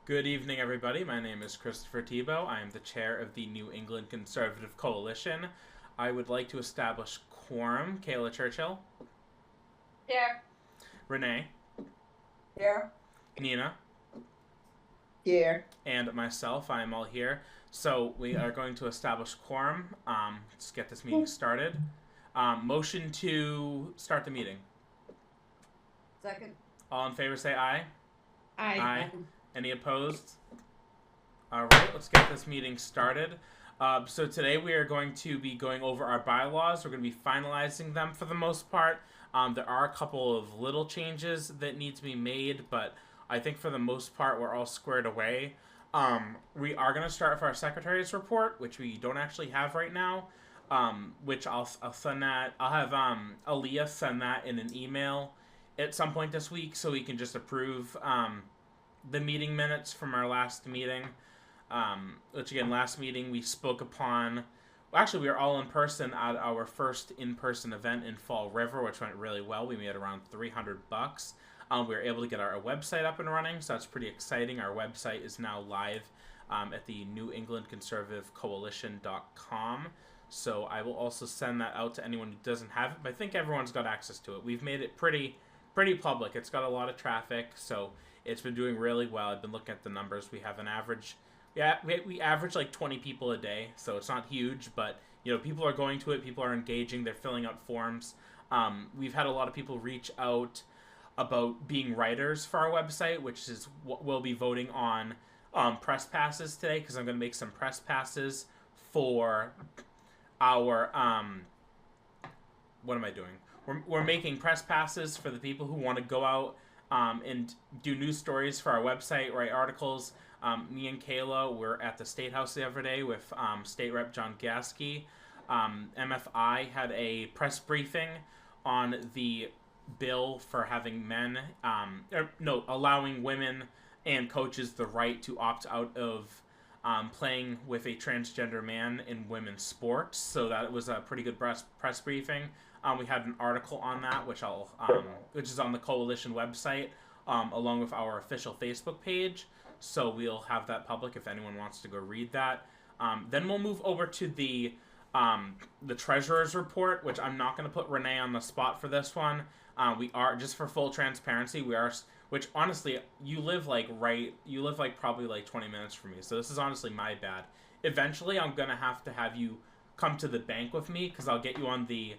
Good evening, everybody. My name is Christopher Tebow. I am the chair of the New England Conservative Coalition. I would like to establish quorum. Kayla Churchill, Here. Renee, Here. Nina, Here. and myself. I am all here. So we are going to establish quorum. Let's get this meeting started. Motion to start the meeting. Second. All in favor say aye. Aye. Any opposed? All right, let's get this meeting started. So today we are going to be going over our bylaws. We're going to be finalizing them for the most part. There are a couple of little changes that need to be made, but I think for the most part we're all squared away. We are going to start with our secretary's report, which we don't actually have right now. Which I'll send that. I'll have Aaliyah send that in an email at some point this week, so we can just approve the meeting minutes from our last meeting. Which again, last meeting we spoke upon. Well, actually, we were all in person at our first in-person event in Fall River, which went really well. We made around $300. We were able to get our website up and running, so that's pretty exciting. Our website is now live at the New England Conservative Coalition.com. So I will also send that out to anyone who doesn't have it. But I think everyone's got access to it. We've made it pretty public. It's got a lot of traffic, so it's been doing really well. I've been looking at the numbers. We have an average, we average like 20 people a day, so it's not huge, but people are going to it. People are engaging. They're filling out forms. We've had a lot of people reach out about being writers for our website, which is what we'll be voting on press passes today, because I'm going to make some press passes for our what am I doing? We're making press passes for the people who want to go out and do news stories for our website, write articles. Me and Kayla were at the State House the other day with State Rep John Gasky. MFI had a press briefing on the bill for having allowing women and coaches the right to opt out of playing with a transgender man in women's sports. So that was a pretty good press briefing. We had an article on that, which which is on the coalition website, along with our official Facebook page. So we'll have that public if anyone wants to go read that. Then we'll move over to the treasurer's report, which I'm not going to put Renee on the spot for this one. We are, just for full transparency, which honestly, you live probably like 20 minutes from me. So this is honestly my bad. Eventually, I'm going to have you come to the bank with me, because I'll get you on the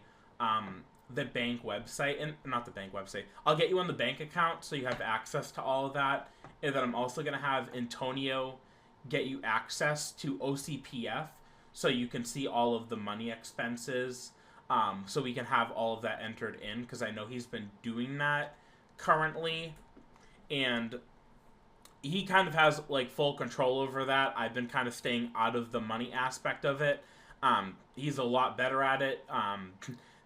bank website, and not the bank website. I'll get you on the bank account so you have access to all of that. And then I'm also going to have Antonio get you access to OCPF so you can see all of the money expenses, so we can have all of that entered in, because I know he's been doing that currently, and he kind of has like full control over that. I've been kind of staying out of the money aspect of it. He's a lot better at it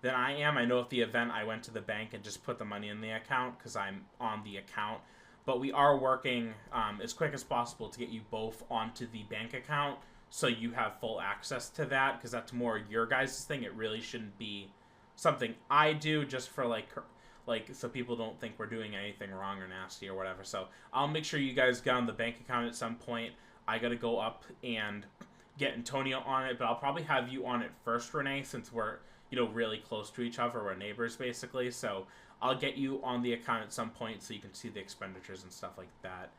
than I am. I know at the event I went to the bank and just put the money in the account because I'm on the account. But we are working as quick as possible to get you both onto the bank account so you have full access to that, because that's more your guys' thing. It really shouldn't be something I do, just for like so people don't think we're doing anything wrong or nasty or whatever. So I'll make sure you guys get on the bank account at some point. I got to go up and get Antonio on it, but I'll probably have you on it first, Renee, since we're really close to each other. We're neighbors basically, so I'll get you on the account at some point so you can see the expenditures and stuff like that.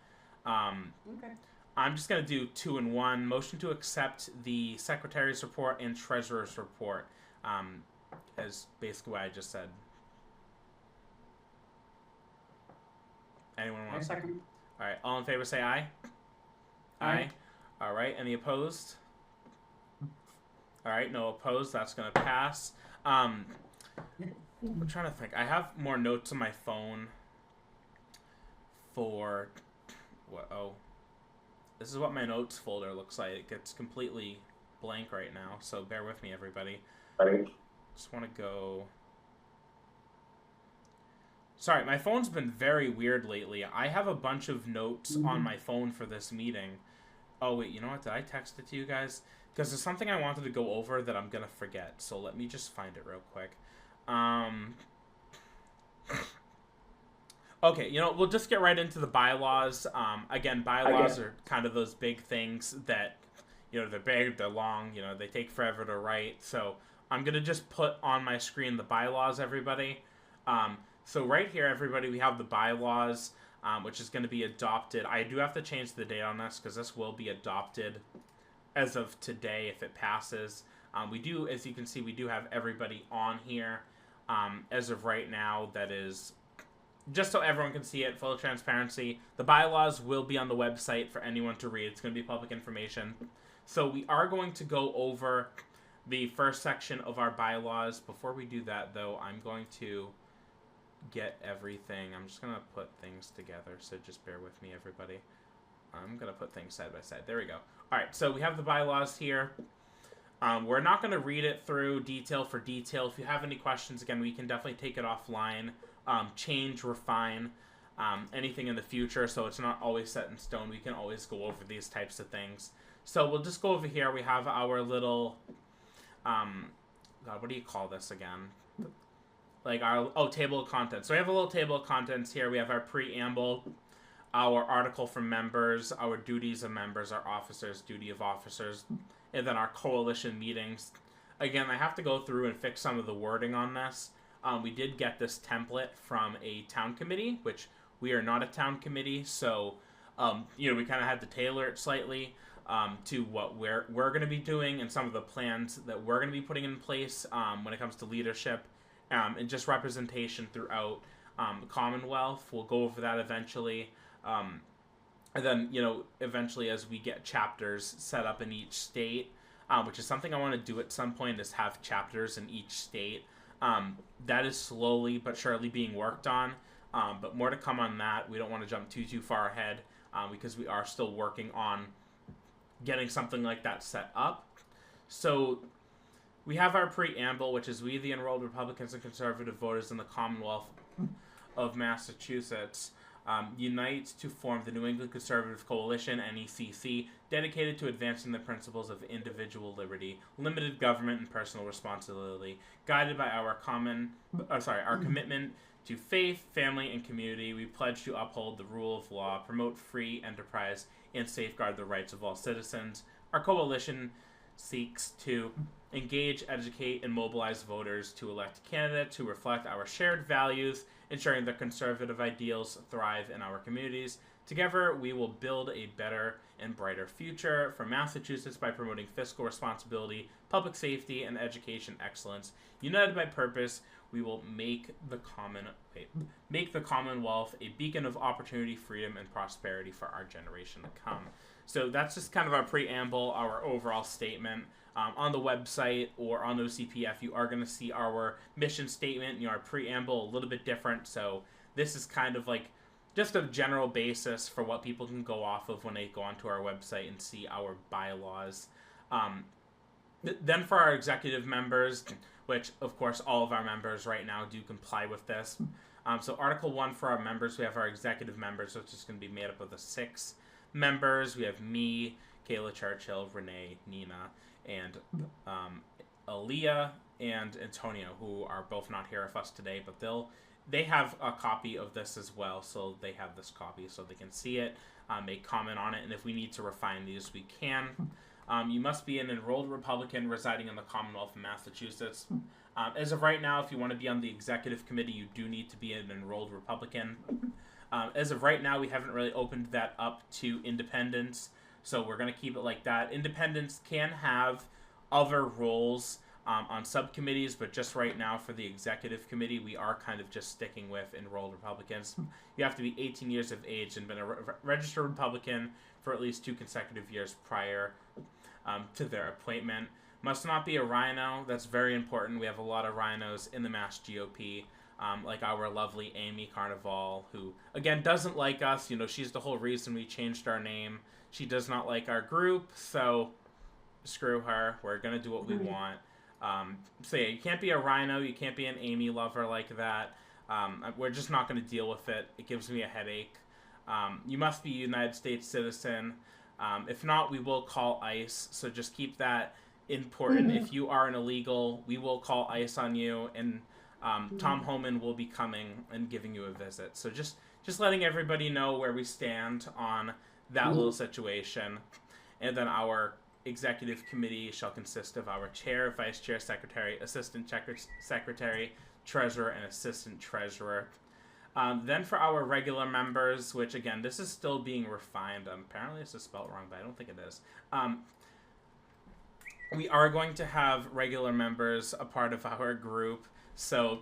Okay. I'm just going to do 2 in 1. Motion to accept the secretary's report and treasurer's report, as basically what I just said. Anyone want to? Second. All right. All in favor say aye. Aye. All right. Any opposed? All right. No opposed. That's going to pass. I'm trying to think. I have more notes on my phone for what? Oh, this is what my notes folder looks like. It's completely blank right now, so bear with me, everybody. Just want to go. Sorry, my phone's been very weird lately. I have a bunch of notes on my phone for this meeting. Oh, wait, you know what? Did I text it to you guys? Because there's something I wanted to go over that I'm going to forget. So let me just find it real quick. Okay, we'll just get right into the bylaws. Again, bylaws are kind of those big things that, they're big, they're long, they take forever to write. So I'm going to just put on my screen the bylaws, everybody. So right here, everybody, we have the bylaws, which is going to be adopted. I do have to change the date on this because this will be adopted as of today if it passes. We do, as you can see, we do have everybody on here as of right now. That is just so everyone can see it, full transparency. The bylaws will be on the website for anyone to read. It's going to be public information. So we are going to go over the first section of our bylaws. Before we do that, though, I'm going to get everything. I'm just going to put things together, so just bear with me, everybody. I'm going to put things side by side. There we go. All right, so we have the bylaws here. We're not going to read it through detail for detail. If you have any questions, again, we can definitely take it offline. Change, refine, anything in the future, so it's not always set in stone. We can always go over these types of things. So we'll just go over here. We have our little, God, what do you call this again? Like our, table of contents. So we have a little table of contents here. We have our preamble, our article for members, our duties of members, our officers, duty of officers, and then our coalition meetings. Again, I have to go through and fix some of the wording on this. We did get this template from a town committee, which we are not a town committee, so we kind of had to tailor it slightly to what we're going to be doing and some of the plans that we're going to be putting in place when it comes to leadership and just representation throughout the Commonwealth. We'll go over that eventually. And then, eventually as we get chapters set up in each state, which is something I want to do at some point, is have chapters in each state. That is slowly but surely being worked on, but more to come on that. We don't want to jump too far ahead because we are still working on getting something like that set up. So we have our preamble, which is we, the enrolled Republicans and conservative voters in the Commonwealth of Massachusetts, unite to form the New England Conservative Coalition, NECC, dedicated to advancing the principles of individual liberty, limited government, and personal responsibility. Guided by our commitment to faith, family, and community, we pledge to uphold the rule of law, promote free enterprise, and safeguard the rights of all citizens. Our coalition seeks to engage, educate, and mobilize voters to elect candidates who reflect our shared values, ensuring that conservative ideals thrive in our communities. Together, we will build a better and brighter future for Massachusetts by promoting fiscal responsibility, public safety, and education excellence. United by purpose, we will make the Commonwealth a beacon of opportunity, freedom, and prosperity for our generation to come. So that's just kind of our preamble, our overall statement. On the website or on OCPF, you are going to see our mission statement, our preamble, a little bit different. So this is kind of like just a general basis for what people can go off of when they go onto our website and see our bylaws. Then for our executive members, which of course all of our members right now do comply with this. So Article 1 for our members, we have our executive members, which is going to be made up of the 6 members. We have me, Kayla Churchill, Renee, Nina, and Aaliyah and Antonio, who are both not here with us today, but they have a copy of this as well, so they have this copy so they can see it, make comment on it, and if we need to refine these, we can. You must be an enrolled Republican residing in the Commonwealth of Massachusetts. As of right now, if you want to be on the executive committee, you do need to be an enrolled Republican. As of right now, we haven't really opened that up to independents, so we're going to keep it like that. Independents can have other roles on subcommittees, but just right now for the executive committee, we are kind of just sticking with enrolled Republicans. You have to be 18 years of age and been a registered Republican for at least 2 consecutive years prior to their appointment. Must not be a rhino. That's very important. We have a lot of rhinos in the Mass GOP. Like our lovely Amy Carnival, who, again, doesn't like us. She's the whole reason we changed our name. She does not like our group, so screw her. We're going to do what we want. So yeah, you can't be a rhino. You can't be an Amy lover like that. We're just not going to deal with it. It gives me a headache. You must be a United States citizen. If not, we will call ICE, so just keep that important. If you are an illegal, we will call ICE on you, and Tom Homan will be coming and giving you a visit. So just letting everybody know where we stand on that little situation. And then our executive committee shall consist of our chair, vice chair, secretary, assistant secretary, treasurer, and assistant treasurer. Then for our regular members, which again, this is still being refined. Apparently this is spelled wrong, but I don't think it is. We are going to have regular members a part of our group. So,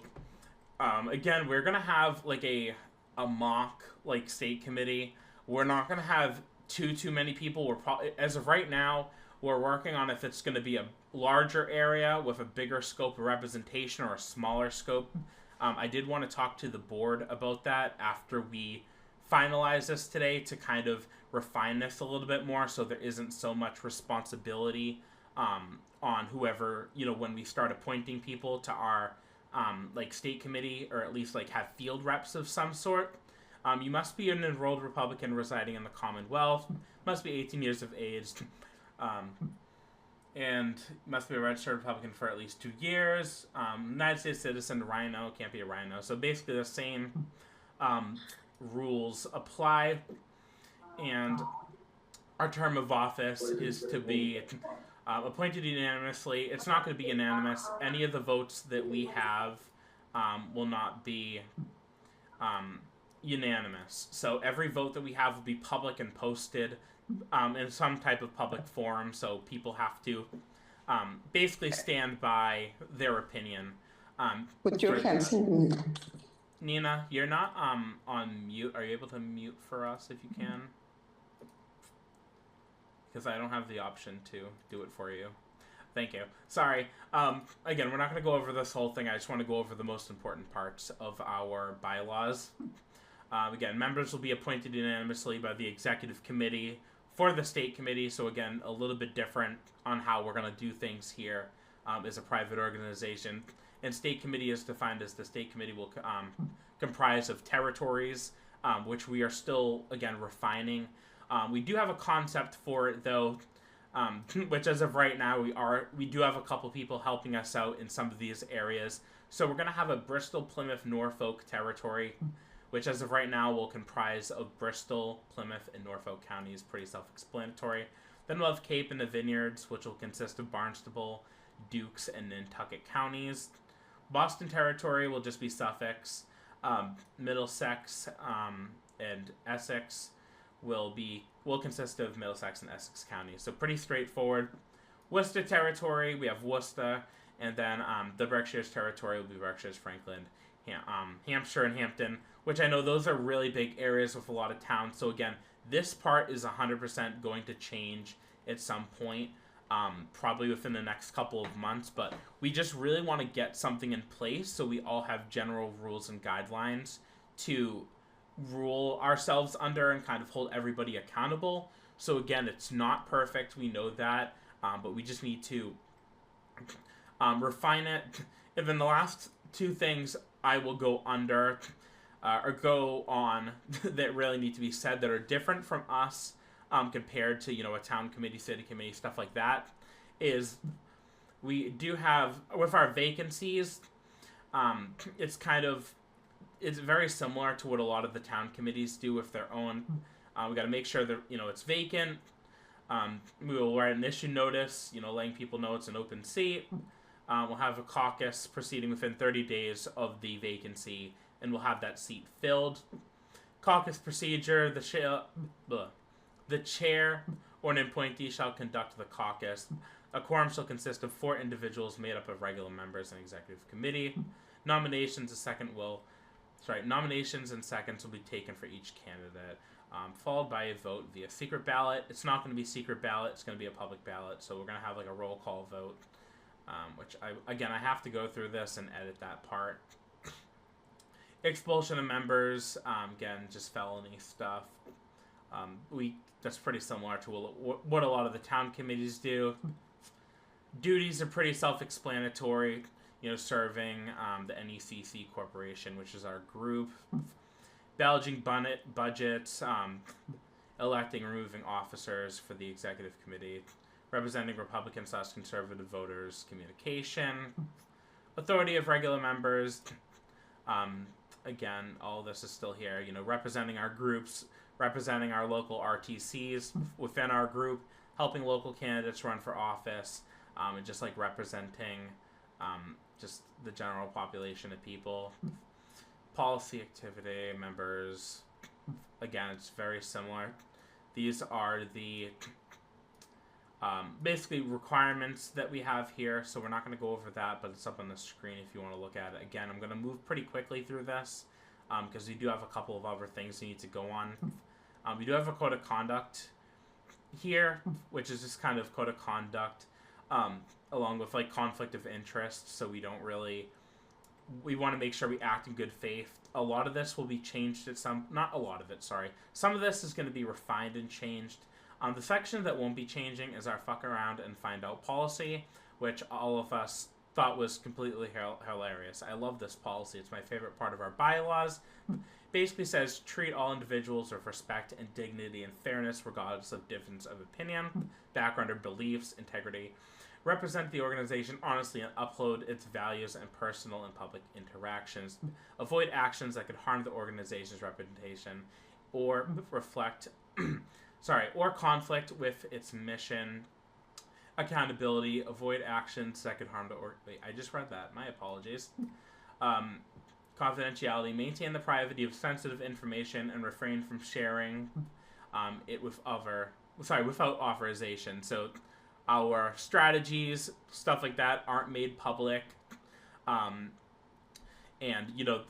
again, we're going to have like a mock like state committee. We're not going to have too many people. We're probably, as of right now, we're working on if it's going to be a larger area with a bigger scope of representation or a smaller scope. I did want to talk to the board about that after we finalize this today to kind of refine this a little bit more so there isn't so much responsibility on whoever, when we start appointing people to our like state committee, or at least like have field reps of some sort. You must be an enrolled Republican residing in the Commonwealth, must be 18 years of age, and must be a registered Republican for at least 2 years. United States citizen, rhino, can't be a rhino. So basically the same rules apply, and our term of office is to be appointed unanimously. It's not going to be unanimous. Any of the votes that we have will not be unanimous. So every vote that we have will be public and posted in some type of public forum. So people have to basically stand by their opinion. Put your hands in. Nina, you're not on mute. Are you able to mute for us if you can? Because I don't have the option to do it for you. Thank you. Sorry. Again, we're not going to go over this whole thing. I just want to go over the most important parts of our bylaws. Again, members will be appointed unanimously by the executive committee for the state committee. So again, a little bit different on how we're going to do things here as a private organization. And state committee is defined as the state committee will comprise of territories, which we are still, again, refining. We do have a concept for it, though, which as of right now, we do have a couple people helping us out in some of these areas. So we're going to have a Bristol, Plymouth, Norfolk territory, which as of right now will comprise of Bristol, Plymouth, and Norfolk counties. Pretty self-explanatory. Then we'll have Cape and the Vineyards, which will consist of Barnstable, Dukes, and Nantucket counties. Boston territory will just be Suffolk. Middlesex and Essex will consist of Middlesex and Essex counties. So pretty straightforward. Worcester territory, we have Worcester, and then the Berkshires territory will be Berkshires, Franklin, Hampshire, and Hampton, which I know those are really big areas with a lot of towns. So again, this part is 100% going to change at some point, probably within the next couple of months, but we just really want to get something in place so we all have general rules and guidelines to rule ourselves under and kind of hold everybody accountable. So again, it's not perfect, we know that, but we just need to refine it. And then the last two things I will go under or go on that really need to be said that are different from us compared to, a town committee, city committee, stuff like that, is we do have, with our vacancies, it's very similar to what a lot of the town committees do with their own. We got to make sure that, it's vacant. We will write an issue notice, letting people know it's an open seat. We'll have a caucus proceeding within 30 days of the vacancy, and we'll have that seat filled. Caucus procedure, the chair or an appointee shall conduct the caucus. A quorum shall consist of 4 individuals made up of regular members and executive committee. Nominations and seconds will be taken for each candidate, followed by a vote via secret ballot. It's not going to be secret ballot. It's going to be a public ballot. So we're going to have like a roll call vote, which I have to go through this and edit that part. Expulsion of members, again, just felony stuff. That's pretty similar to what a lot of the town committees do. Duties are pretty self-explanatory. Serving the NECC Corporation, which is our group. Balancing budgets, electing and removing officers for the executive committee, representing Republican/conservative voters, communication, authority of regular members. Again, all this is still here. Representing our groups, representing our local RTCs within our group, helping local candidates run for office, and just like representing just the general population of people. Policy activity members. Again, it's very similar. These are the basically requirements that we have here, so we're not going to go over that, but it's up on the screen if you want to look at it. Again, I'm going to move pretty quickly through this because we do have a couple of other things we need to go on. We do have a code of conduct here, which is just kind of code of conduct along with like conflict of interest, so we want to make sure we act in good faith. A lot of this will be changed at some of this is going to be refined and changed. The section that won't be changing is our fuck around and find out policy, which all of us thought was completely hilarious. I love this policy. It's my favorite part of our bylaws. Basically says treat all individuals with respect and dignity and fairness regardless of difference of opinion, background, or beliefs, integrity. Represent the organization honestly and uphold its values and personal and public interactions. Avoid actions that could harm the organization's reputation or or conflict with its mission. Accountability. Avoid actions that could harm the Wait, I just read that. My apologies. Confidentiality. Maintain the privacy of sensitive information and refrain from sharing it without authorization. So our strategies, stuff like that, aren't made public. And,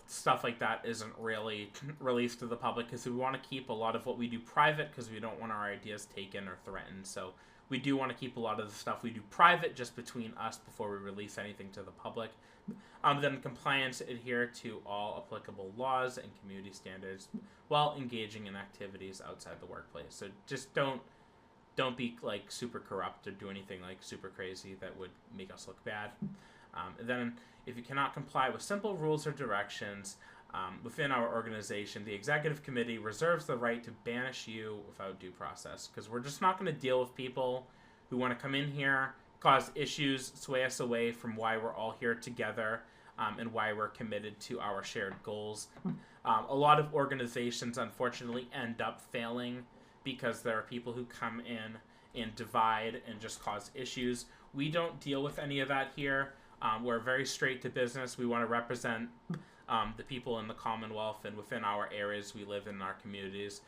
stuff like that isn't really released to the public because we want to keep a lot of what we do private because we don't want our ideas taken or threatened. So we do want to keep a lot of the stuff we do private just between us before we release anything to the public. Then compliance, adhere to all applicable laws and community standards while engaging in activities outside the workplace. So just don't be like super corrupt or do anything like super crazy that would make us look bad. And then if you cannot comply with simple rules or directions within our organization, the executive committee reserves the right to banish you without due process, because we're just not going to deal with people who want to come in here, cause issues, sway us away from why we're all here together and why we're committed to our shared goals. A lot of organizations, unfortunately, end up failing because there are people who come in and divide and just cause issues. We don't deal with any of that here. We're very straight to business. We want to represent the people in the Commonwealth and within our areas we live in our communities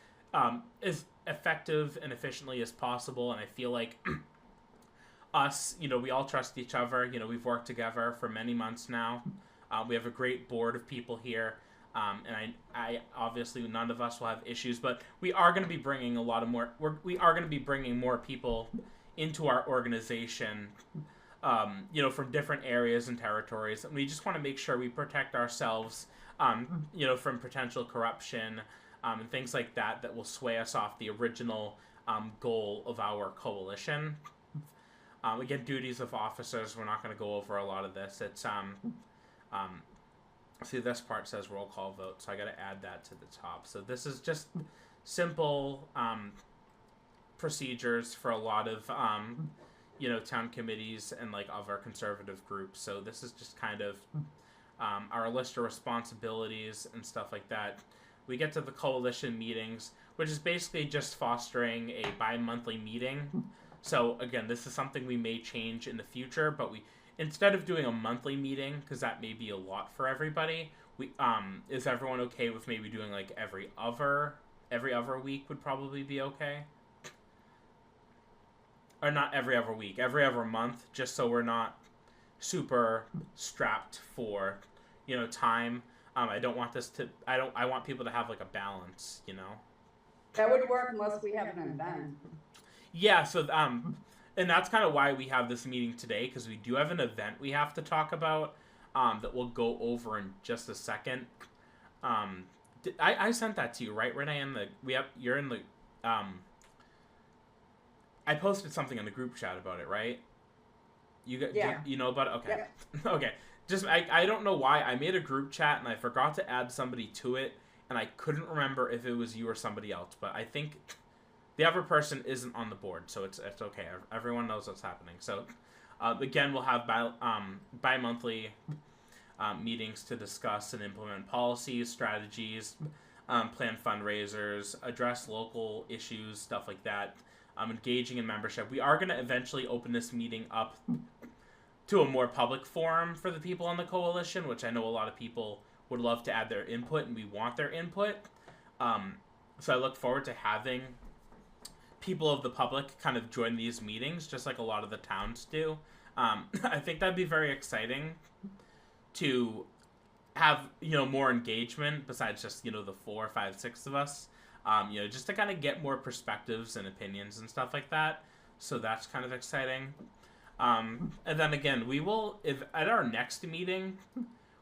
as effective and efficiently as possible. And I feel like us, we all trust each other. We've worked together for many months now. We have a great board of people here. And I obviously none of us will have issues, but we are going to be bringing more people into our organization, from different areas and territories. And we just want to make sure we protect ourselves, from potential corruption, and things like that will sway us off the original goal of our coalition. Again, duties of officers, we're not going to go over a lot of this. It's, see, this part says roll call vote, so I got to add that to the top. So this is just simple procedures for a lot of, town committees and like other conservative groups. So this is just kind of our list of responsibilities and stuff like that. We get to the coalition meetings, which is basically just fostering a bi-monthly meeting. So again, this is something we may change in the future, but instead of doing a monthly meeting, because that may be a lot for everybody, is everyone okay with maybe doing like every other week would probably be okay? Or not every other week, every other month, just so we're not super strapped for, time. I don't want this to, I want people to have like a balance, That would work unless we have an event. Yeah, so, and that's kind of why we have this meeting today, because we do have an event we have to talk about that we'll go over in just a second. I sent that to you, right, Renee? You're in the, I posted something in the group chat about it, right? You know about it? Okay. Yeah. Okay. Just, I don't know why. I made a group chat and I forgot to add somebody to it, and I couldn't remember if it was you or somebody else, but I think the other person isn't on the board, so it's okay. Everyone knows what's happening. So, again, we'll have bi-monthly meetings to discuss and implement policies, strategies, plan fundraisers, address local issues, stuff like that. Engaging in membership. We are going to eventually open this meeting up to a more public forum for the people on the coalition, which I know a lot of people would love to add their input, and we want their input. So I look forward to having people of the public kind of join these meetings, just like a lot of the towns do. I think that'd be very exciting to have, more engagement besides just, the 4, 5, 6 of us. Just to kind of get more perspectives and opinions and stuff like that. So that's kind of exciting. And then again, we will, if at our next meeting,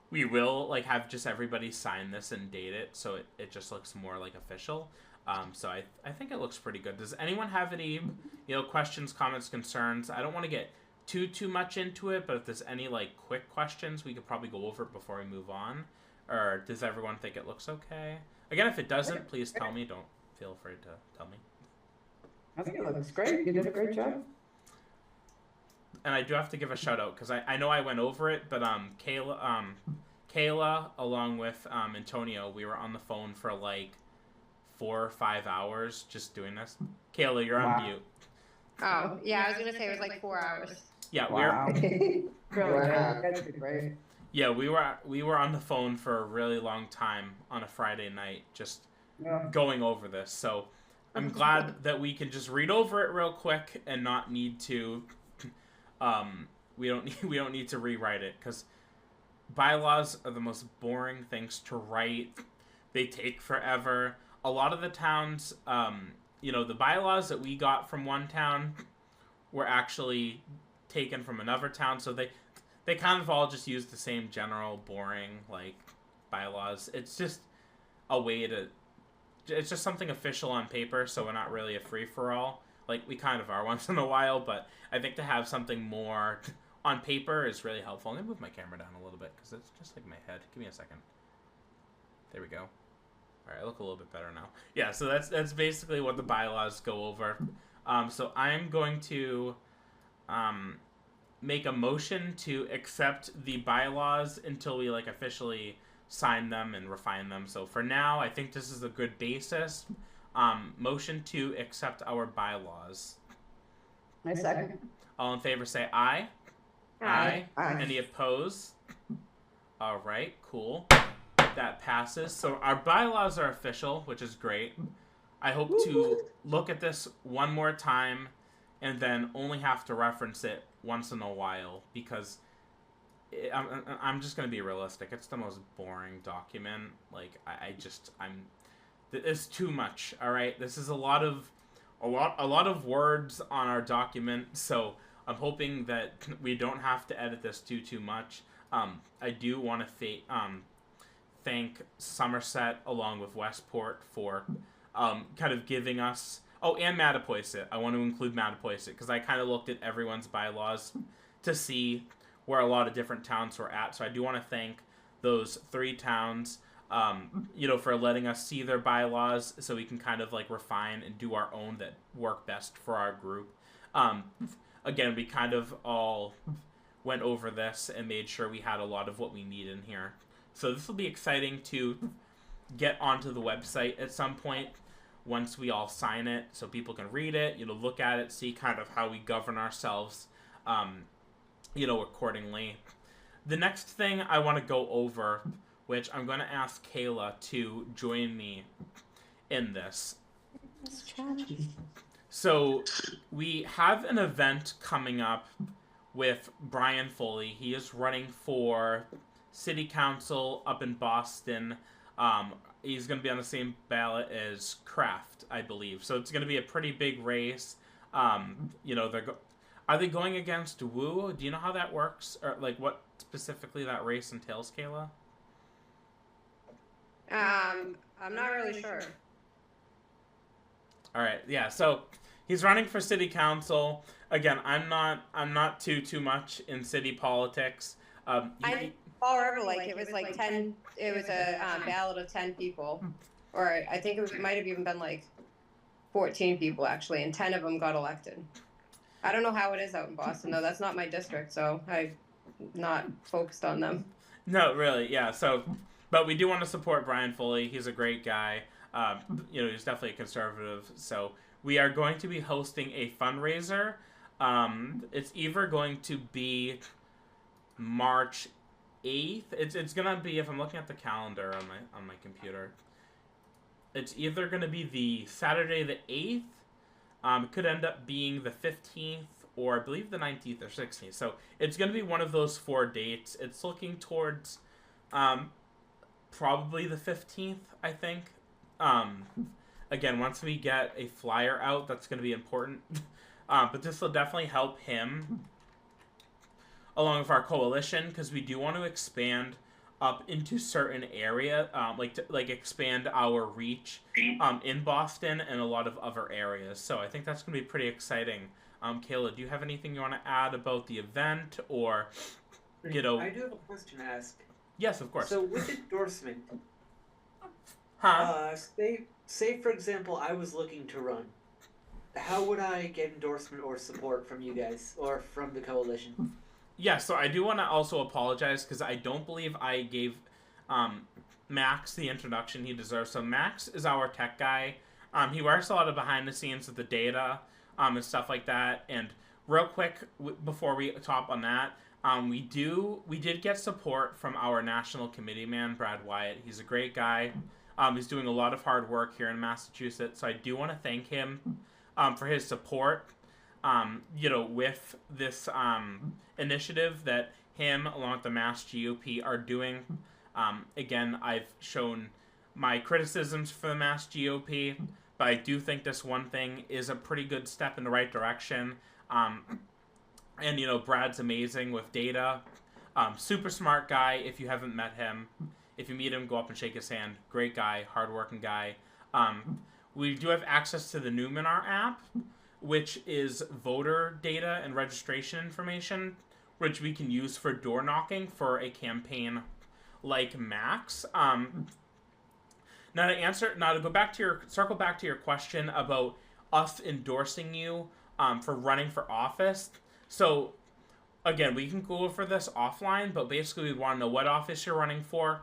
we will have just everybody sign this and date it, so it just looks more official. So I think it looks pretty good. Does anyone have any questions, comments, concerns? I don't want to get too much into it, but if there's any quick questions, we could probably go over it before we move on. Or does everyone think it looks okay? Again, if it doesn't, please tell me. Don't feel afraid to tell me. I think it looks great. You did a great job. And I do have to give a shout out because I know I went over it, but Kayla along with Antonio, we were on the phone for 4 or 5 hours just doing this. Kayla, you're on mute. Oh yeah, I was gonna say it was 4 hours. Yeah, Wow. Really Wow. good. That's great. we were on the phone for a really long time on a Friday night just going over this. So I'm glad that we can just read over it real quick and not need to we don't need to rewrite it, because bylaws are the most boring things to write. They take forever. A lot of the towns, the bylaws that we got from one town were actually taken from another town, so they kind of all just use the same general boring bylaws. It's just a way to, it's just something official on paper, so we're not really a free-for-all. We kind of are once in a while, but I think to have something more on paper is really helpful. I'm going to move my camera down a little bit because it's just my head. Give me a second. There we go. All right, I look a little bit better now. Yeah, so that's basically what the bylaws go over. So I'm going to make a motion to accept the bylaws until we officially sign them and refine them. So for now, I think this is a good basis. Motion to accept our bylaws. My second. All in favor say aye. Aye. Aye. Any opposed? All right, cool. That passes. So our bylaws are official, which is great. I hope to look at this one more time and then only have to reference it once in a while, because I'm just going to be realistic. It's the most boring document. It's too much. All right. This is a lot of words on our document. So I'm hoping that we don't have to edit this too much. I do want to thank Somerset along with Westport for kind of giving us. Oh, and Mattapoisett. I want to include Mattapoisett because I kind of looked at everyone's bylaws to see where a lot of different towns were at. So I do want to thank those 3 towns, for letting us see their bylaws so we can kind of refine and do our own that work best for our group. Again, we kind of all went over this and made sure we had a lot of what we need in here. So this will be exciting to get onto the website at some point once we all sign it, so people can read it, look at it, see kind of how we govern ourselves, accordingly. The next thing I want to go over, which I'm going to ask Kayla to join me in this. So we have an event coming up with Brian Foley. He is running for city council up in Boston. He's going to be on the same ballot as Kraft, I believe. So it's going to be a pretty big race. Are they going against Wu? Do you know how that works? Or what specifically that race entails, Kayla? I'm not really sure. All right, yeah. So he's running for city council. Again, I'm not too much in city politics. Fall River Lake, it was 10. It was a ballot of 10 people, or I think it might have even been 14 people actually, and 10 of them got elected. I don't know how it is out in Boston though. That's not my district, so I'm not focused on them. No, really, yeah. So, but we do want to support Brian Foley. He's a great guy. He's definitely a conservative. So we are going to be hosting a fundraiser. It's either going to be March 8th. It's gonna be, if I'm looking at the calendar on my computer, it's either gonna be the Saturday the 8th. It could end up being the 15th, or I believe the 19th or 16th. So it's going to be one of those 4 dates. It's looking towards probably the 15th, I think. Again, once we get a flyer out, that's going to be important. But this will definitely help him along with our coalition, because we do want to expand up into certain area, like expand our reach in Boston and a lot of other areas. So I think that's going to be pretty exciting. Kayla, do you have anything you want to add about the event, or I do have a question to ask. Yes, of course. So with endorsement, Huh? say for example, I was looking to run. How would I get endorsement or support from you guys or from the coalition? Yeah, so I do want to also apologize because I don't believe I gave Max the introduction he deserves. So Max is our tech guy. He works a lot of behind the scenes with the data and stuff like that. And real quick, before we top on that, we did get support from our national committee man, Brad Wyatt. He's a great guy. He's doing a lot of hard work here in Massachusetts. So I do want to thank him for his support. With this initiative that him, along with the Mass GOP, are doing. Again, I've shown my criticisms for the Mass GOP, but I do think this one thing is a pretty good step in the right direction. And Brad's amazing with data. Super smart guy. If you haven't met him, if you meet him, go up and shake his hand. Great guy, hardworking guy. We do have access to the Numenar app, which is voter data and registration information, which we can use for door knocking for a campaign like Max. Now to circle back to your question about us endorsing you for running for office. So again, we can go over this offline, but basically we want to know what office you're running for,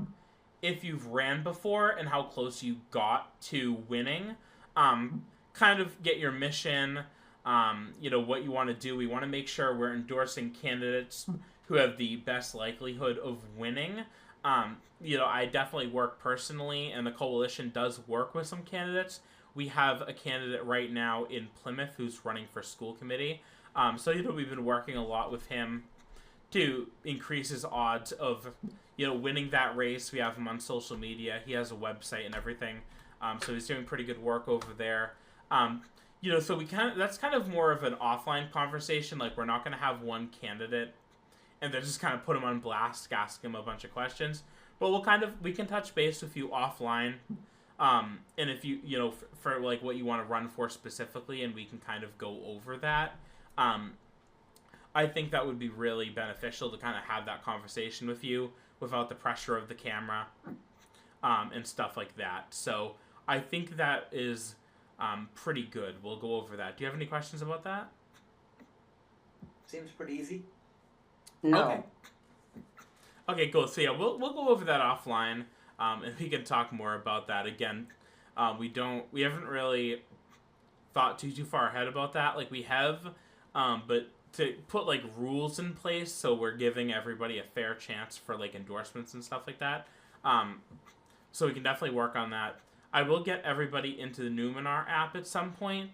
if you've ran before, and how close you got to winning. Kind of get your mission, what you want to do. We want to make sure we're endorsing candidates who have the best likelihood of winning. I definitely work personally, and the coalition does work with some candidates. We have a candidate right now in Plymouth who's running for school committee. We've been working a lot with him to increase his odds of, winning that race. We have him on social media. He has a website and everything. So he's doing pretty good work over there. So that's kind of more of an offline conversation. Like, we're not going to have one candidate and then just kind of put him on blast, ask him a bunch of questions. But we can touch base with you offline. And if you, for like what you want to run for specifically, and we can kind of go over that. I think that would be really beneficial to kind of have that conversation with you without the pressure of the camera, and stuff like that. So I think that is pretty good. We'll go over that. Do you have any questions about that? Seems pretty easy. No. Okay, cool. So yeah, we'll go over that offline, and we can talk more about that. Again, we haven't really thought too far ahead about that. Like, we have, but to put like rules in place so we're giving everybody a fair chance for like endorsements and stuff like that. So we can definitely work on that. I will get everybody into the Numenar app at some point,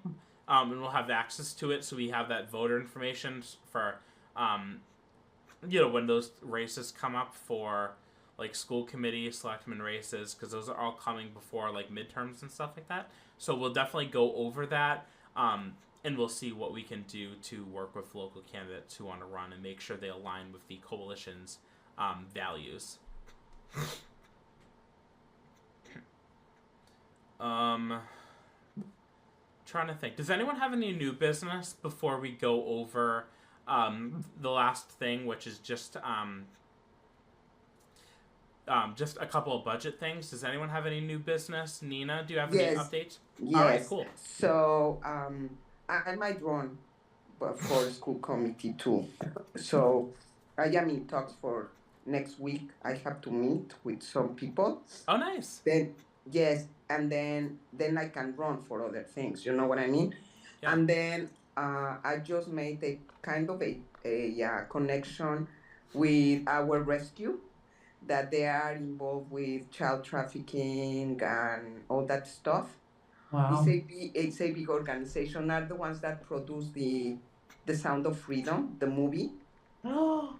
and we'll have access to it, so we have that voter information for, when those races come up for, like, school committee, selectmen races, because those are all coming before, like, midterms and stuff like that. So we'll definitely go over that, and we'll see what we can do to work with local candidates who want to run and make sure they align with the coalition's values. Trying to think. Does anyone have any new business before we go over the last thing, which is just a couple of budget things? Does anyone have any new business? Nina, do you have any updates? Yes. All right, cool. So I might run, but for school committee too. So I am in talks for next week I have to meet with some people. Oh, nice. Then yes, and then I can run for other things. You know what I mean? Yeah. And then I just made a kind of a connection with our rescue that they are involved with child trafficking and all that stuff. Wow. It's a big organization. Are the ones that produce the Sound of Freedom, the movie. Oh,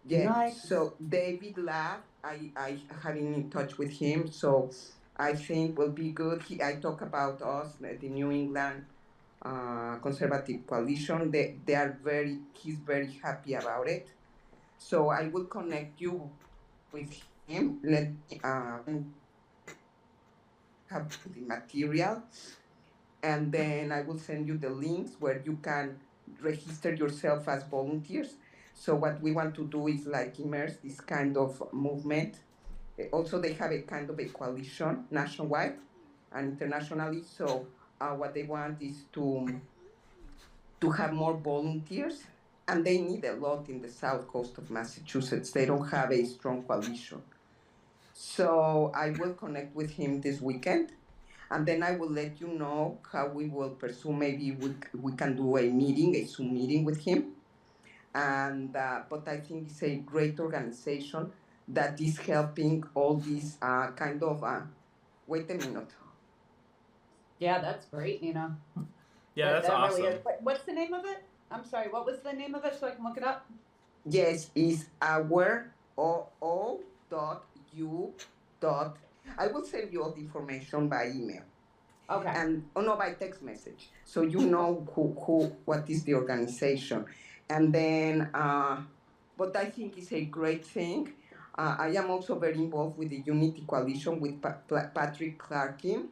Yeah. nice. So David Labb, I have been in touch with him. So I think will be good. I talk about us, the New England Conservative Coalition. They are he's very happy about it. So I will connect you with him. Let have the material, and then I will send you the links where you can register yourself as volunteers. So what we want to do is like immerse this kind of movement. Also, they have a kind of a coalition nationwide and internationally. So what they want is to have more volunteers, and they need a lot in the south coast of Massachusetts. They don't have a strong coalition. So I will connect with him this weekend, and then I will let you know how we will pursue. Maybe we can do a Zoom meeting with him. And but I think it's a great organization that is helping all these kind of. Wait a minute. Yeah, that's great, Nina. Yeah, that's that awesome. Really is. What's the name of it? I'm sorry, what was the name of it so I can look it up? Yes, it's our.u. I will send you all the information by email. Okay. And no, by text message, so you know what is the organization. And then but I think it's a great thing. I am also very involved with the Unity Coalition with Patrick Clarkin,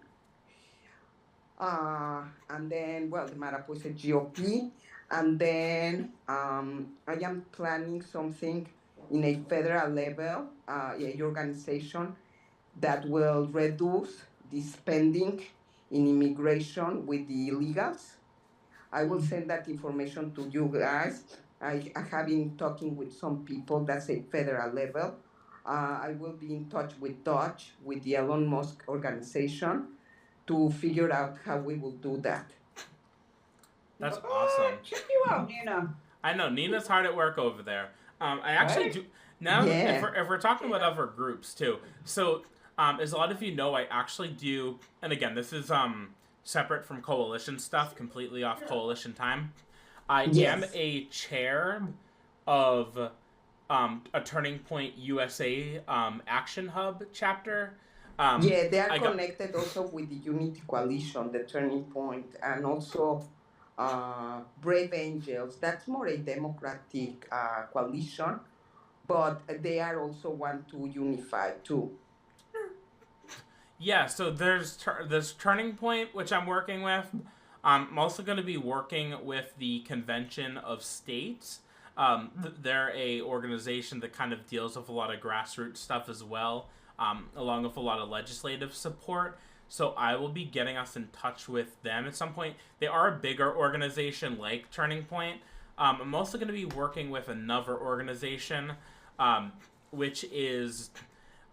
and then the Mariposa GOP, and then I am planning something in a federal level, a organization that will reduce the spending in immigration with the illegals. I will send that information to you guys. I have been talking with some people. That's a federal level. I will be in touch with Dodge, with the Elon Musk organization, to figure out how we will do that. That's awesome. Check you out, Nina. I know Nina's hard at work over there. I actually Right? do now. Yeah. If we're talking about other groups too, so as a lot of you know, I actually do. And again, this is separate from coalition stuff, completely off coalition time. I am Yes. a chair of a Turning Point USA Action Hub chapter. Yeah, they are I got- connected also with the Unity Coalition, the Turning Point, and also Brave Angels. That's more a democratic coalition, but they are also want to unify too. Yeah, so there's Turning Point, which I'm working with. I'm also going to be working with the Convention of States. They're a organization that kind of deals with a lot of grassroots stuff as well, along with a lot of legislative support. So I will be getting us in touch with them at some point. They are a bigger organization like Turning Point. I'm also going to be working with another organization, which is...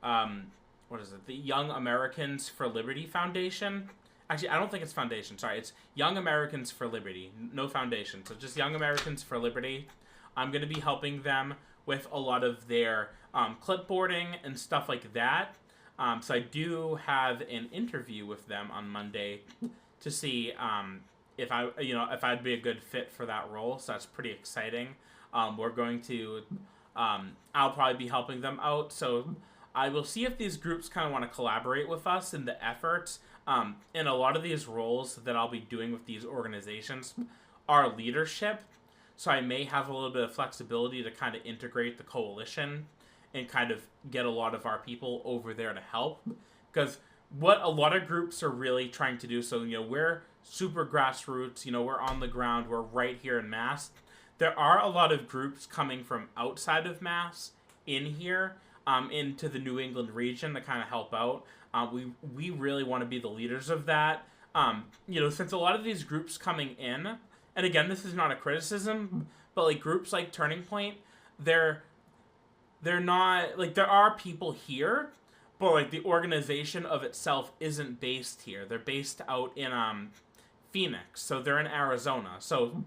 what is it? The Young Americans for Liberty Foundation. Actually, I don't think it's foundation. Sorry, it's Young Americans for Liberty. No foundation. So just Young Americans for Liberty. I'm going to be helping them with a lot of their clipboarding and stuff like that. So I do have an interview with them on Monday to see if I'd be a good fit for that role. So that's pretty exciting. We're going to. I'll probably be helping them out. So I will see if these groups kind of want to collaborate with us in the efforts. And a lot of these roles that I'll be doing with these organizations are leadership. So I may have a little bit of flexibility to kind of integrate the coalition and kind of get a lot of our people over there to help. Because what a lot of groups are really trying to do, so, we're super grassroots, we're on the ground, we're right here in Mass. There are a lot of groups coming from outside of Mass in here, into the New England region to kind of help out. We really want to be the leaders of that. Since a lot of these groups coming in, and again, this is not a criticism, but like groups like Turning Point, they're they're not like there are people here, but like the organization of itself isn't based here. They're based out in Phoenix, so they're in Arizona. So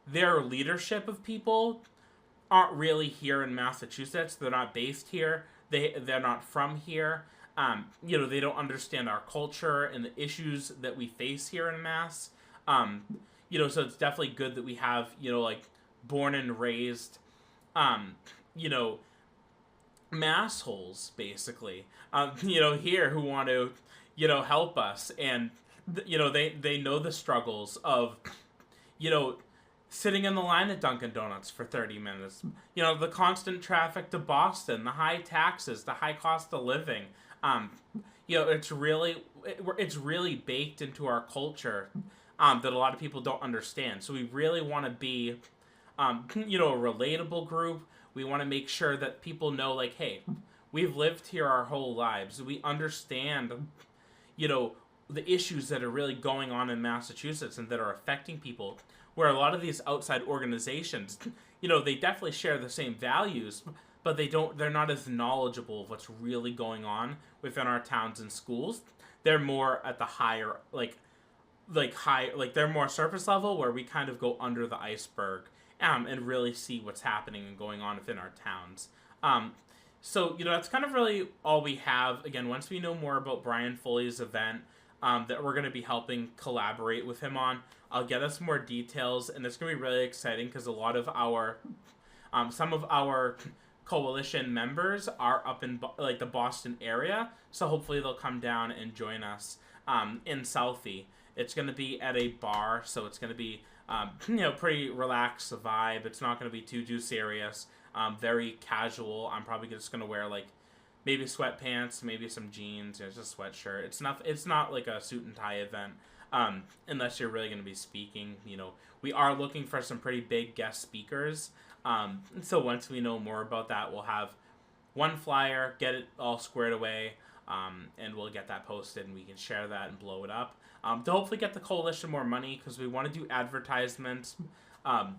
their leadership of people aren't really here in Massachusetts. They're not based here. They're not from here. They don't understand our culture and the issues that we face here in Mass. So it's definitely good that we have, like born and raised, massholes basically, here who want to, help us. And, they know the struggles of, sitting in the line at Dunkin' Donuts for 30 minutes, the constant traffic to Boston, the high taxes, the high cost of living. It's really baked into our culture that a lot of people don't understand. So we really want to be, a relatable group. We want to make sure that people know, like, hey, we've lived here our whole lives. We understand, the issues that are really going on in Massachusetts and that are affecting people. Where a lot of these outside organizations, they definitely share the same values, but they're not as knowledgeable of what's really going on within our towns and schools. They're more at the higher, they're more surface level, where we kind of go under the iceberg, and really see what's happening and going on within our towns. So that's kind of really all we have. Again, once we know more about Brian Foley's event, that we're going to be helping collaborate with him on, I'll get us more details, and it's going to be really exciting because a lot of our, some of our coalition members are up in the Boston area, so hopefully they'll come down and join us in Southie. It's going to be at a bar, so it's going to be pretty relaxed vibe. It's not going to be too serious. Very casual. I'm probably just going to wear maybe sweatpants, maybe some jeans, just a sweatshirt. It's not like a suit and tie event, unless you're really going to be speaking. We are looking for some pretty big guest speakers. So once we know more about that, we'll have one flyer, get it all squared away, and we'll get that posted, and we can share that and blow it up. To hopefully get the coalition more money, because we want to do advertisements. The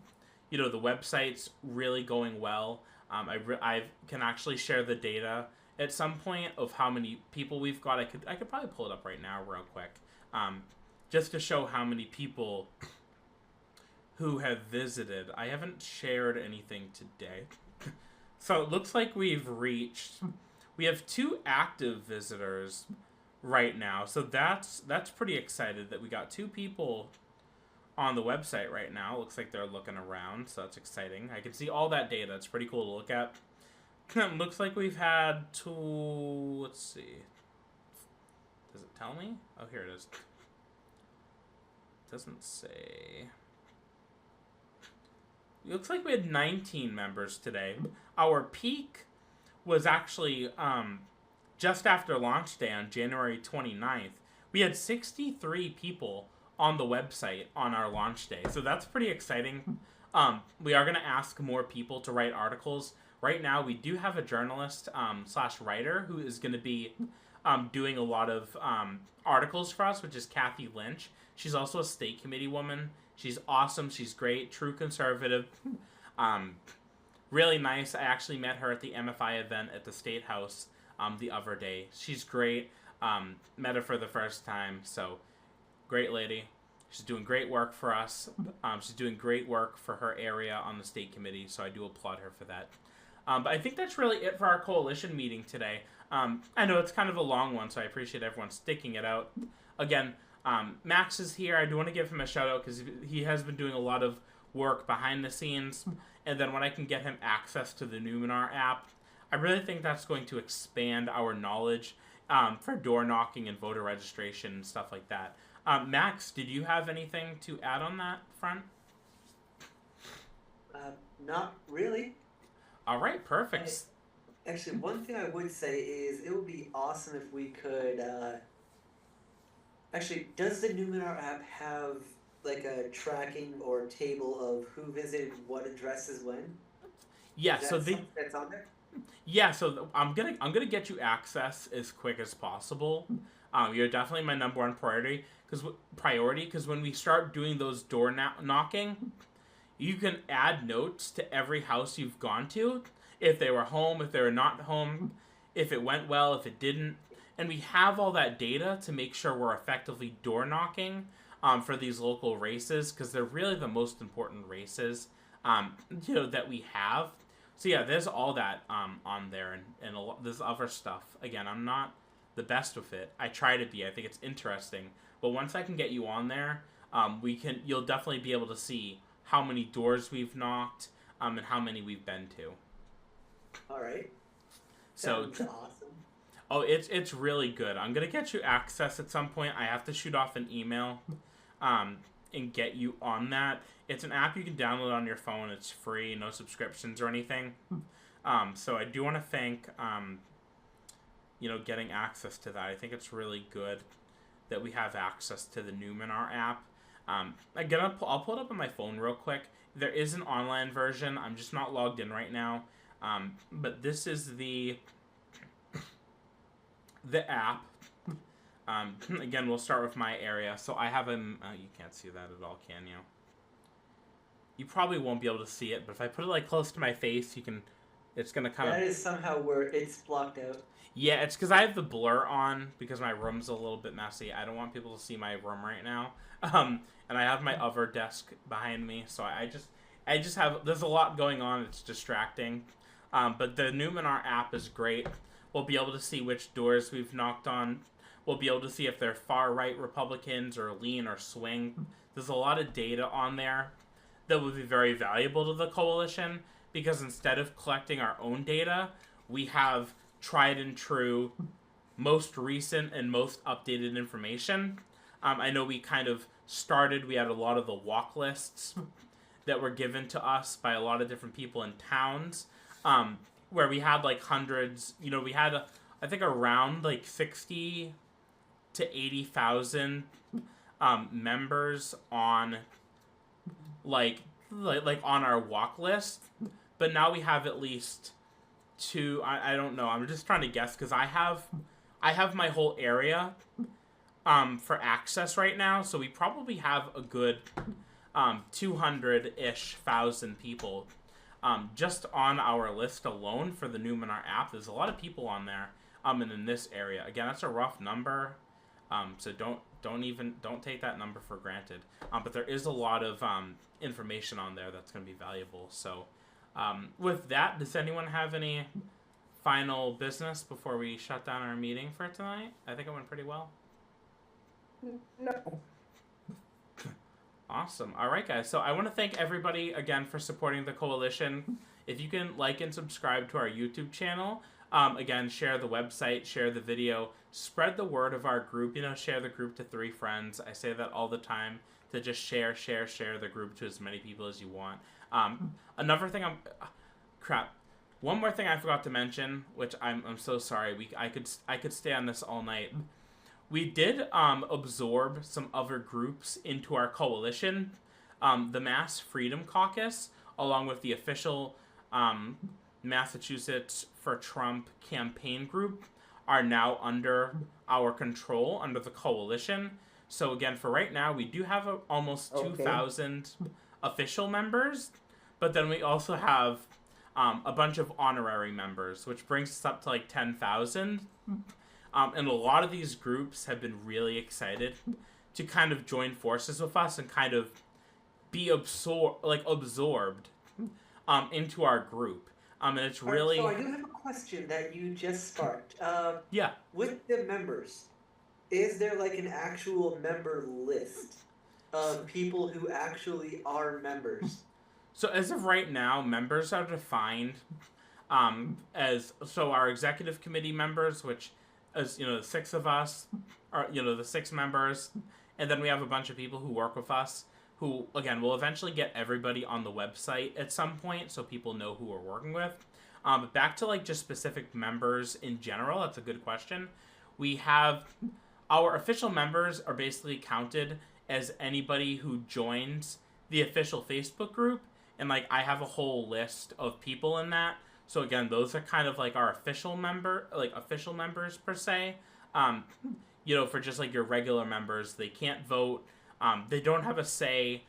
website's really going well. I can actually share the data at some point of how many people we've got. I could probably pull it up right now real quick, just to show how many people who have visited. I haven't shared anything today. So it looks like we have 2 active visitors right now. So that's pretty excited that we got 2 people on the website right now. Looks like they're looking around, so that's exciting. I can see all that data. It's pretty cool to look at. Looks like we've had 2, let's see. Does it tell me? Oh, here it is. It doesn't say. It looks like we had 19 members today. Our peak was actually just after launch day on January 29th. We had 63 people on the website on our launch day. So that's pretty exciting. We are going to ask more people to write articles. Right now, we do have a journalist / writer who is going to be doing a lot of articles for us, which is Kathy Lynch. She's also a state committee woman. She's awesome. She's great. True conservative. Really nice. I actually met her at the MFI event at the State House the other day. She's great. Met her for the first time. So, great lady. She's doing great work for us. She's doing great work for her area on the state committee. So, I do applaud her for that. But I think that's really it for our coalition meeting today. I know it's kind of a long one, so I appreciate everyone sticking it out. Again, Max is here. I do want to give him a shout out because he has been doing a lot of work behind the scenes. And then when I can get him access to the Numenar app, I really think that's going to expand our knowledge for door knocking and voter registration and stuff like that. Max, did you have anything to add on that front? Not really. All right, perfect. Actually, one thing I would say is it would be awesome if we could. Actually, does the Numenar app have a tracking or table of who visited what addresses when? Yeah, Is so that something that's on there? Yeah, so I'm gonna get you access as quick as possible. You're definitely my number one priority because when we start doing those door knocking, you can add notes to every house you've gone to, if they were home, if they were not home, if it went well, if it didn't. And we have all that data to make sure we're effectively door knocking for these local races, because they're really the most important races that we have. So yeah, there's all that on there, and there's other stuff. Again, I'm not the best with it. I try to be. I think it's interesting. But once I can get you on there, you'll definitely be able to see how many doors we've knocked and how many we've been to. All right. So sounds awesome. Oh, it's really good. I'm gonna get you access at some point. I have to shoot off an email and get you on that. It's an app you can download on your phone. It's free, no subscriptions or anything. So I do want to thank getting access to that. I think it's really good that we have access to the Numenor app. Again, I'll pull it up on my phone real quick. There is an online version. I'm just not logged in right now. But this is the app. Again, we'll start with my area. So I have you can't see that at all, can you? You probably won't be able to see it, but if I put it like close to my face, it's gonna kind of... That is somehow where it's blocked out. Yeah, it's because I have the blur on because my room's a little bit messy. I don't want people to see my room right now. And I have my other desk behind me, so I just have... There's a lot going on. It's distracting. But the Numenor app is great. We'll be able to see which doors we've knocked on. We'll be able to see if they're far-right Republicans or lean or swing. There's a lot of data on there that would be very valuable to the coalition, because instead of collecting our own data, we have tried and true, most recent and most updated information. I know we kind of started, we had a lot of the walk lists that were given to us by a lot of different people in towns, where we had like hundreds, we had, I think around like 60 to 80,000 members on like on our walk list, but now we have at least two. I don't know. I'm just trying to guess because I have my whole area for access right now, so we probably have a good 200-ish thousand people just on our list alone for the Numenor app. There's a lot of people on there and in this area. Again, that's a rough number, so don't take that number for granted. But there is a lot of information on there that's going to be valuable. So with that, does anyone have any final business before we shut down our meeting for tonight? I think it went pretty well. No. Awesome. All right, guys. So I want to thank everybody again for supporting the coalition. If you can like and subscribe to our YouTube channel, again, share the website, share the video, spread the word of our group. Share the group to 3 friends. I say that all the time, to just share the group to as many people as you want. Another thing one more thing I forgot to mention, which I'm so sorry. I could stay on this all night. We did absorb some other groups into our coalition. The Mass Freedom Caucus, along with the official Massachusetts for Trump campaign group, are now under our control, under the coalition. So again, for right now, we do have almost 2,000 official members, but then we also have a bunch of honorary members, which brings us up to like 10,000. And a lot of these groups have been really excited to kind of join forces with us and kind of be absorbed into our group. And it's really... So I do have a question that you just sparked. Yeah. With the members, is there like an actual member list of people who actually are members? So as of right now, members are defined as... So our executive committee members, which... as the 6 of us, are the 6 members, and then we have a bunch of people who work with us, who again will eventually get everybody on the website at some point, so people know who we're working with. But back to like just specific members in general, that's a good question. We have our official members are basically counted as anybody who joins the official Facebook group, and like I have a whole list of people in that. So again, those are kind of like our official members per se. For just like your regular members, they can't vote. They don't have a say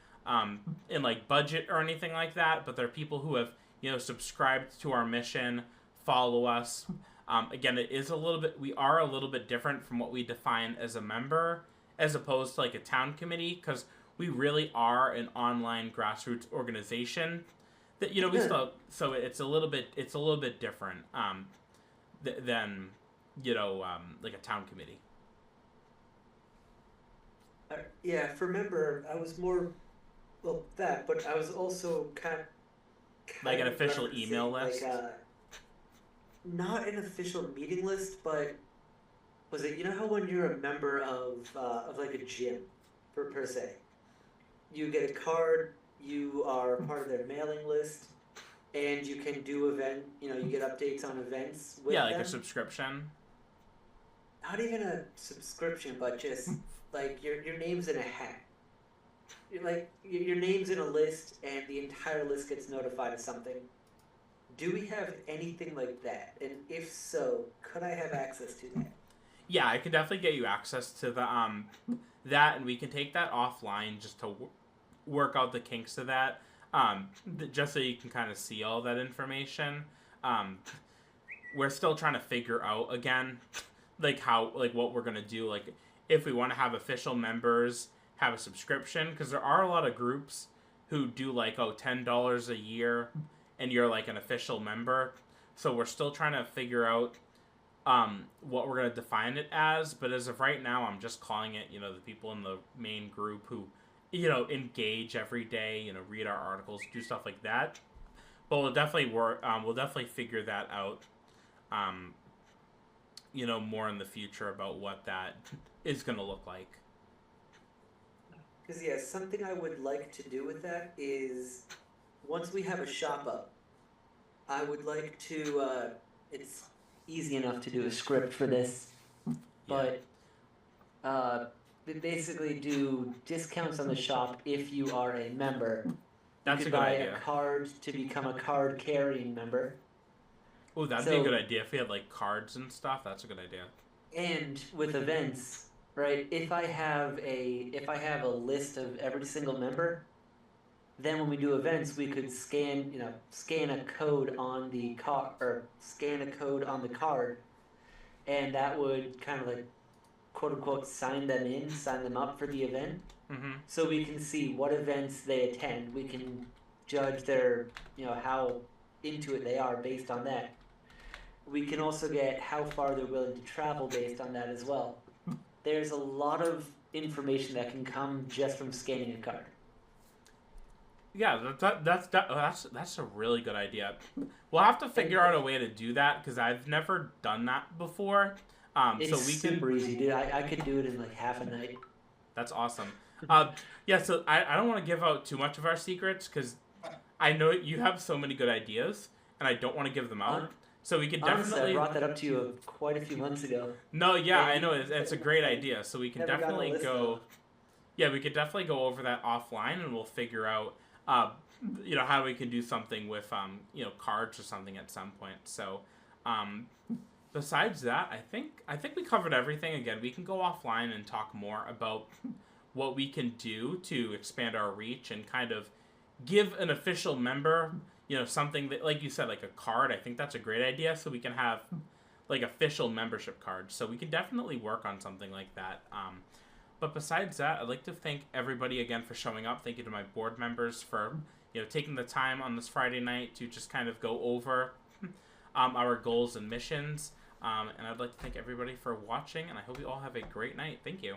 in like budget or anything like that. But they're people who have subscribe to our mission, follow us. Again, we are a little bit different from what we define as a member, as opposed to like a town committee, because we really are an online grassroots organization. That we still, so it's a little bit different than like a town committee. Yeah, for member, I was more but I was also kind like an of official referencing, email list. Not an official meeting list, but was it how when you're a member of like a gym, per se, you get a card, you are part of their mailing list, and you can do you get updates on events with like them. a subscription. Not even a subscription, but just like your name's in a hat. Like your name's in a list, and the entire list gets notified of something. Do we have anything like that? And if so, could I have access to that? Yeah, I could definitely get you access to the that, and we can take that offline just to work out the kinks of that. Just so you can kind of see all that information. We're still trying to figure out again, like what we're gonna do. Like if we want to have official members have a subscription, because there are a lot of groups who do like $10 a year. And you're like an official member, so we're still trying to figure out what we're gonna define it as. But as of right now, I'm just calling it, the people in the main group who, engage every day, read our articles, do stuff like that. But we'll definitely we'll definitely figure that out, more in the future about what that is gonna look like. Because something I would like to do with that is, once we have a shop up, I would like to, it's easy enough to do a script for this, but we basically do discounts on the shop if you are a member. That's you a could good buy idea. a card to become a card carrying member. Oh, that'd be a good idea if we had like cards and stuff. That's a good idea. And with events, right? If I have a list of every single member, then when we do events, we could scan a code on the card, or scan a code on the card, and that would kind of like, quote unquote, sign them up for the event. Mm-hmm. So we can see what events they attend. We can judge their, how into it they are based on that. We can also get how far they're willing to travel based on that as well. There's a lot of information that can come just from scanning a card. Yeah, that's a really good idea. We'll have to figure out a way to do that, because I've never done that before. It's so we super easy, dude. I could do it in like half a night. That's awesome. So I don't want to give out too much of our secrets, because I know you have so many good ideas, and I don't want to give them out. So we could Honestly, definitely. I brought that up to you quite a few months ago. No, yeah, I know it's a great idea. So we can Never got a definitely list, go. though. Yeah, we could definitely go over that offline, and we'll figure out, how we can do something with, cards or something at some point. So, besides that, I think we covered everything. Again, we can go offline and talk more about what we can do to expand our reach and kind of give an official member, something that, like you said, like a card. I think that's a great idea. So we can have like official membership cards. So we can definitely work on something like that. But besides that, I'd like to thank everybody again for showing up. Thank you to my board members for, taking the time on this Friday night to just kind of go over our goals and missions. And I'd like to thank everybody for watching, and I hope you all have a great night. Thank you.